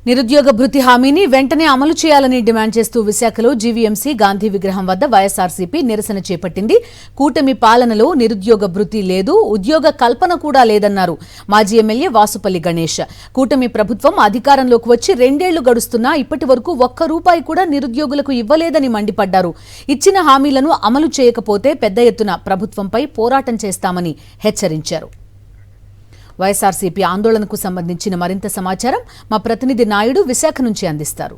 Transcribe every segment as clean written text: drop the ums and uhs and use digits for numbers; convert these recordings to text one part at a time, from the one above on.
నిరుద్యోగ భృతి హామీని వెంటనే అమలు చేయాలని డిమాండ్ చేస్తూ విశాఖలో జీవీఎంసీ గాంధీ విగ్రహం వద్ద వైఎస్ఆర్సీపీ నిరసన చేపట్టింది. కూటమి పాలనలో నిరుద్యోగ భృతి లేదు, ఉద్యోగ కల్పన కూడా లేదన్నారు మాజీ ఎమ్మెల్యే వాసుపల్లి గణేష్. కూటమి ప్రభుత్వం అధికారంలోకి వచ్చి 2 ఏళ్లు గడుస్తున్నా ఇప్పటి వరకు ₹1 కూడా నిరుద్యోగులకు ఇవ్వలేదని మండిపడ్డారు. ఇచ్చిన హామీలను అమలు చేయకపోతే పెద్ద ఎత్తున ప్రభుత్వంపై పోరాటం చేస్తామని హెచ్చరించారు. వైఎస్ఆర్సీపీ ఆందోళనకు సంబంధించిన మరింత సమాచారం మా ప్రతినిధి నాయుడు విశాఖ నుంచి అందిస్తారు.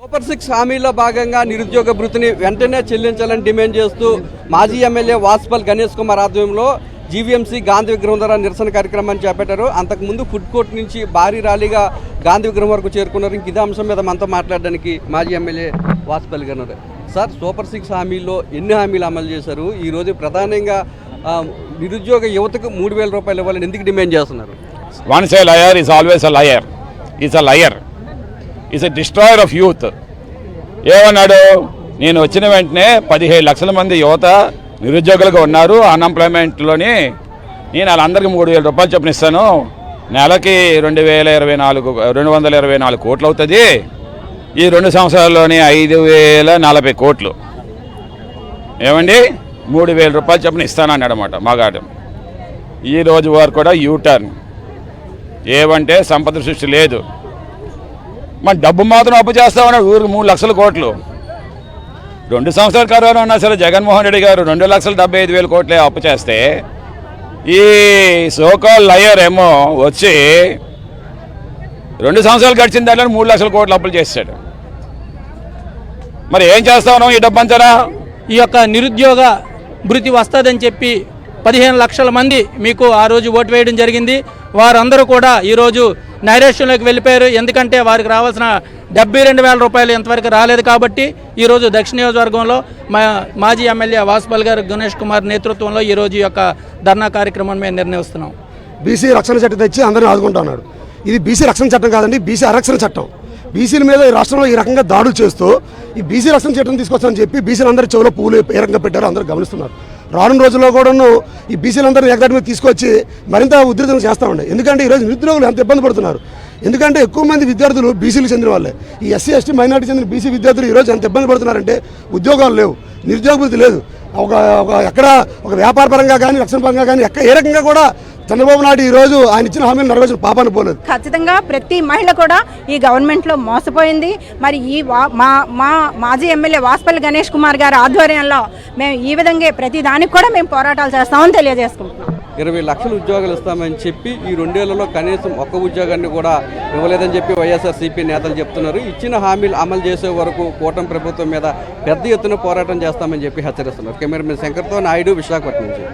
సూపర్ 6 హామీలో భాగంగా నిరుద్యోగ భృతిని వెంటనే చెల్లించాలని డిమాండ్ చేస్తూ మాజీ ఎమ్మెల్యే వాసుపల్లి గణేష్ కుమార్ ఆధ్వర్యంలో జీవీఎంసీ గాంధీ విగ్రహం ద్వారా నిరసన కార్యక్రమాన్ని చేపట్టారు. అంతకుముందు ఫుడ్ కోర్ట్ నుంచి భారీ ర్యాలీగా గాంధీ విగ్రహం వరకు చేరుకున్నారు. ఇంక ఇదే అంశం మీద మనతో మాట్లాడడానికి మాజీ ఎమ్మెల్యే వాసుపల్లి గారు. సార్, సూపర్ 6 హామీల్లో ఎన్ని హామీలు అమలు చేశారు? ఈరోజు ప్రధానంగా నిరుద్యోగ యువతకు ₹3,000 ఇవ్వాలని ఎందుకు డిమాండ్ చేస్తున్నారు? Once a liar is always a liar. Is a liar. Is a destroyer of youth. ఏమన్నాడు? నేను వచ్చిన వెంటనే 17 లక్షల మంది యువత నిరుద్యోగులుగా ఉన్నారు. అన్ఎంప్లాయ్మెంట్లోని నేను వాళ్ళందరికీ ₹3,000 చొప్పున ఇస్తాను. నెలకి 224 కోట్లు అవుతుంది. ఈ 2 సంవత్సరాల్లోనే 5,040 కోట్లు. ఏమండి, ₹3,000 చొప్పున ఇస్తానన్నాడు అన్నమాట మగాడు. ఈ రోజు వారు కూడా యూటర్న్. ఏమంటే సంపద సృష్టి లేదు, మన డబ్బు మాత్రం అప్పు చేస్తామన్నాడు. ఊరికి 3 లక్షల కోట్లు. 2 సంవత్సరాల కరోనా ఉన్నా సరే జగన్మోహన్ రెడ్డి గారు 2,75,000 కోట్లే అప్పు చేస్తే, ఈ సోకాల్ లయర్ ఏమో వచ్చి 2 సంవత్సరాలు గడిచిన దాంట్లో 3 లక్షల కోట్లు అప్పులు చేశాడు. మరి ఏం చేస్తా ఉన్నాం ఈ డబ్బంతనా? ఈ యొక్క నిరుద్యోగ భృతి వస్తుందని చెప్పి 15 లక్షల మంది మీకు ఆ రోజు ఓటు వేయడం జరిగింది. వారందరూ కూడా ఈరోజు నైరాశ్యంలోకి వెళ్ళిపోయారు. ఎందుకంటే వారికి రావాల్సిన ₹72,000 ఇంతవరకు రాలేదు. కాబట్టి ఈరోజు దక్షిణ నియోజకవర్గంలో మాజీ ఎమ్మెల్యే వాసుపల్లి గారు గణేష్ కుమార్ నేతృత్వంలో ఈరోజు ఈ యొక్క ధర్నా కార్యక్రమాన్ని మేము నిర్ణయిస్తున్నాం. బీసీ రక్షణ చట్టం తెచ్చి అందరినీ ఆదుకుంటున్నాడు. ఇది బీసీ రక్షణ చట్టం కాదండి, బీసీ ఆరక్షణ చట్టం. బీసీల మీద ఈ రాష్ట్రంలో ఈ రకంగా దాడులు చేస్తూ ఈ బీసీ రక్షణ చట్టం తీసుకొస్తామని చెప్పి బీసీలందరి చెవులో పువ్వులు ఏ రకంగా పెట్టారో అందరూ గమనిస్తున్నారు. రానున్న రోజుల్లో కూడాను ఈ బీసీలందరూ ఏకదాటి మీద తీసుకొచ్చి మరింత ఉధృతం చేస్తామండి. ఎందుకంటే ఈరోజు నిరుద్యోగులు ఎంత ఇబ్బంది పడుతున్నారు. ఎందుకంటే ఎక్కువ మంది విద్యార్థులు బీసీలకు చెందిన వాళ్ళే. ఈ ఎస్సీ ఎస్టీ మైనార్టీ చెందిన బీసీ విద్యార్థులు ఈరోజు ఎంత ఇబ్బంది పడుతున్నారంటే ఉద్యోగాలు లేవు, నిరుద్యోగ భృతి లేదు. ఎక్కడ ఒక వ్యాపార పరంగా కానీ రక్షణ పరంగా కానీ ఏ రకంగా కూడా చంద్రబాబు నాయుడు ఈ రోజు ఆయన ఇచ్చిన హామీలు నెరవేర్చిన పాపాన్ని పోలేదు. ఖచ్చితంగా ప్రతి మహిళ కూడా ఈ గవర్నమెంట్లో మోసపోయింది. మరి ఈ మా మాజీ ఎమ్మెల్యే వాసుపల్లి గణేష్ కుమార్ గారి ఆధ్వర్యంలో మేము ఈ విధంగా ప్రతి దానికి కూడా మేము పోరాటాలు చేస్తామని తెలియజేసుకుంటున్నాం. 20 లక్షల ఉద్యోగాలు ఇస్తామని చెప్పి ఈ 2 ఏళ్లలో కనీసం ఒక్క ఉద్యోగాన్ని కూడా ఇవ్వలేదని చెప్పి వైఎస్ఆర్సీపీ నేతలు చెప్తున్నారు. ఇచ్చిన హామీలు అమలు చేసే వరకు కూటమి ప్రభుత్వం మీద పెద్ద ఎత్తున పోరాటం చేస్తామని చెప్పి హెచ్చరిస్తున్నారు. కెమెరామెన్ శంకర్తో నాయుడు, విశాఖపట్నం నుంచి.